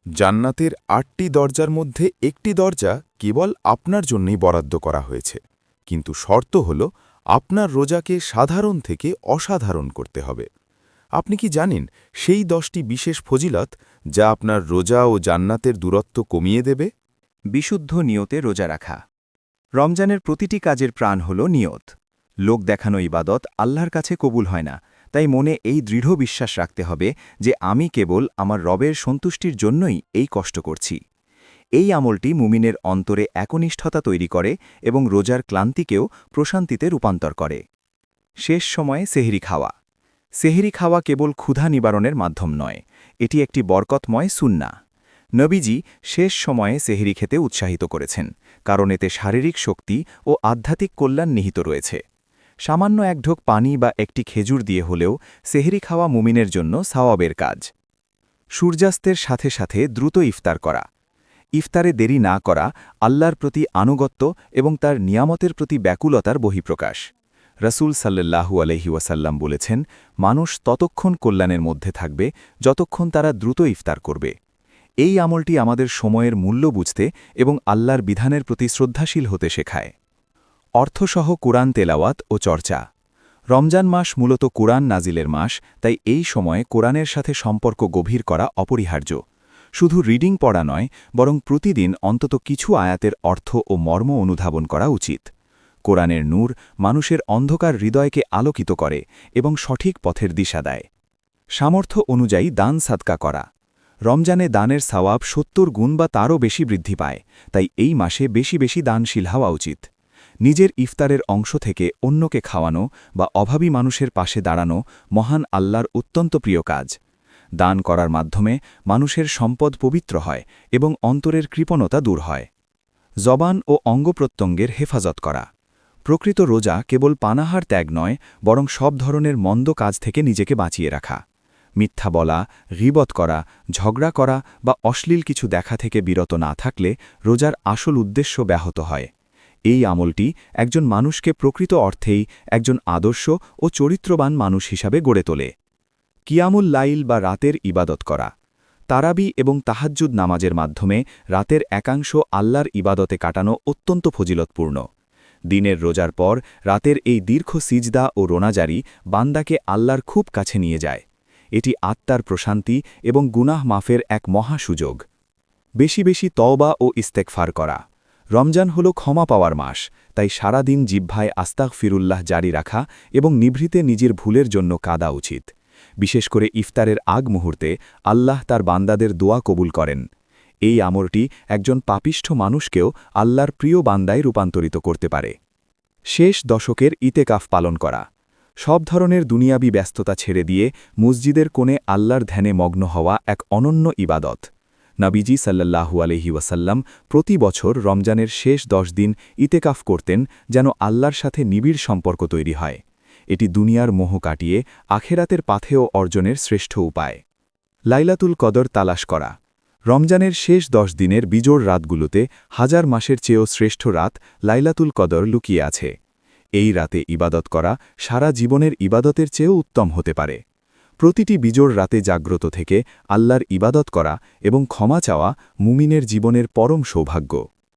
জান্নাতের ৮টি দরজার মধ্যে একটি দরজা কেবল আপনার জন্যই বরাদ্দ করা হয়েছে, কিন্তু শর্ত হল আপনার রোজাকে সাধারণ থেকে অসাধারণ করতে হবে। আপনি কি জানেন সেই ১০টি বিশেষ ফজিলত যা আপনার রোজা ও জান্নাতের দূরত্ব কমিয়ে দেবে? বিশুদ্ধ নিয়তে রোজা রাখা। রমজানের প্রতিটি কাজের প্রাণ হল নিয়ত। লোক দেখানো ইবাদত আল্লাহর কাছে কবুল হয় না, তাই মনে এই দৃঢ় বিশ্বাস রাখতে হবে যে আমি কেবল আমার রবের সন্তুষ্টির জন্যই এই কষ্ট করছি। এই আমলটি মুমিনের অন্তরে একনিষ্ঠতা তৈরি করে এবং রোজার ক্লান্তিকেও প্রশান্তিতে রূপান্তর করে। শেষ সময়ে সেহরি খাওয়া। সেহরি খাওয়া কেবল ক্ষুধা নিবারণের মাধ্যম নয়, এটি একটি বরকতময় সুন্নাহ। নবীজি শেষ সময়ে সেহরি খেতে উৎসাহিত করেছেন, কারণ এতে শারীরিক শক্তি ও আধ্যাত্মিক কল্যাণ নিহিত রয়েছে। সামান্য এক ঢোক পানি বা একটি খেজুর দিয়ে হলেও সেহরি খাওয়া মুমিনের জন্য সওয়াবের কাজ। সূর্যাস্তের সাথে সাথে দ্রুত ইফতার করা। ইফতারে দেরি না করা আল্লাহর প্রতি আনুগত্য এবং তার নিয়ামতের প্রতি ব্যাকুলতার বহিঃপ্রকাশ। রাসূল সাল্লাল্লাহু আলাইহি ওয়াসাল্লাম বলেছেন, মানুষ ততক্ষণ কল্যাণের মধ্যে থাকবে যতক্ষণ তারা দ্রুত ইফতার করবে। এই আমলটি আমাদের সময়ের মূল্য বুঝতে এবং আল্লাহর বিধানের প্রতি শ্রদ্ধাশীল হতে শেখায়। অর্থসহ কুরআন তেলাওয়াত ও চর্চা। রমজান মাস মূলত কুরআন নাজিলের মাস, তাই এই সময়ে কোরআনের সাথে সম্পর্ক গভীর করা অপরিহার্য। শুধু রিডিং পড়া নয়, বরং প্রতিদিন অন্তত কিছু আয়াতের অর্থ ও মর্ম অনুধাবন করা উচিত। কোরআনের নূর মানুষের অন্ধকার হৃদয়কে আলোকিত করে এবং সঠিক পথের দিশা দেয়। সামর্থ্য অনুযায়ী দান সাদকা করা। রমজানে দানের সওয়াব ৭০ গুণ বা তারও বেশি বৃদ্ধি পায়, তাই এই মাসে বেশি বেশি দানশীল হওয়া উচিত। নিজের ইফতারের অংশ থেকে অন্যকে খাওয়ানো বা অভাবী মানুষের পাশে দাঁড়ানো মহান আল্লাহর অত্যন্ত প্রিয় কাজ। দান করার মাধ্যমে মানুষের সম্পদ পবিত্র হয় এবং অন্তরের কৃপণতা দূর হয়। জবান ও অঙ্গপ্রত্যঙ্গের হেফাজত করা। প্রকৃত রোজা কেবল পানাহার ত্যাগ নয়, বরং সব ধরনের মন্দ কাজ থেকে নিজেকে বাঁচিয়ে রাখা। মিথ্যা বলা, গীবত করা, ঝগড়া করা বা অশ্লীল কিছু দেখা থেকে বিরত না থাকলে রোজার আসল উদ্দেশ্য ব্যাহত হয়। এই আমলটি একজন মানুষকে প্রকৃত অর্থেই একজন আদর্শ ও চরিত্রবান মানুষ হিসাবে গড়ে তোলে। কিয়ামুল লাইল বা রাতের ইবাদত করা। তারাবি এবং তাহাজ্জুদ নামাজের মাধ্যমে রাতের একাংশ আল্লাহর ইবাদতে কাটানো অত্যন্ত ফজিলতপূর্ণ। দিনের রোজার পর রাতের এই দীর্ঘ সিজদা ও রোনাজারি বান্দাকে আল্লাহর খুব কাছে নিয়ে যায়। এটি আত্মার প্রশান্তি এবং গুনাহ মাফের এক মহা সুযোগ। বেশি বেশি তওবা ও ইস্তেগফার করা। রমজান হল ক্ষমা পাওয়ার মাস, তাই সারা দিন জিহ্বায় আস্তাগফিরুল্লাহ জারি রাখা এবং নিভৃতে নিজের ভুলের জন্য কাঁদা উচিত। বিশেষ করে ইফতারের আগ মুহূর্তে আল্লাহ তার বান্দাদের দোয়া কবুল করেন। এই আমলটি একজন পাপিষ্ঠ মানুষকেও আল্লাহর প্রিয় বান্দায় রূপান্তরিত করতে পারে। শেষ দশকের ইতেকাফ পালন করা। সব ধরনের দুনিয়াবি ব্যস্ততা ছেড়ে দিয়ে মসজিদের কোণে আল্লাহর ধ্যানে মগ্ন হওয়া এক অনন্য ইবাদত। নবীজি সাল্লাল্লাহু আলাইহি ওয়াসাল্লাম প্রতি বছর রমজানের শেষ ১০ দিন ইতেকাফ করতেন, যেন আল্লাহর সাথে নিবিড় সম্পর্ক তৈরি হয়। এটি দুনিয়ার মোহ কাটিয়ে আখেরাতের পাথেয় অর্জনের শ্রেষ্ঠ উপায়। লাইলাতুল কদর তালাশ করা। রমজানের শেষ ১০ দিনের বিজোড় রাতগুলোতে হাজার মাসের চেয়েও শ্রেষ্ঠ রাত লাইলাতুল কদর লুকিয়ে আছে। এই রাতে ইবাদত করা সারা জীবনের ইবাদতের চেয়েও উত্তম হতে পারে। প্রতিটি বিজোড় রাতে জাগ্রত থেকে আল্লাহর ইবাদত করা এবং ক্ষমা চাওয়া মুমিনের জীবনের পরম সৌভাগ্য।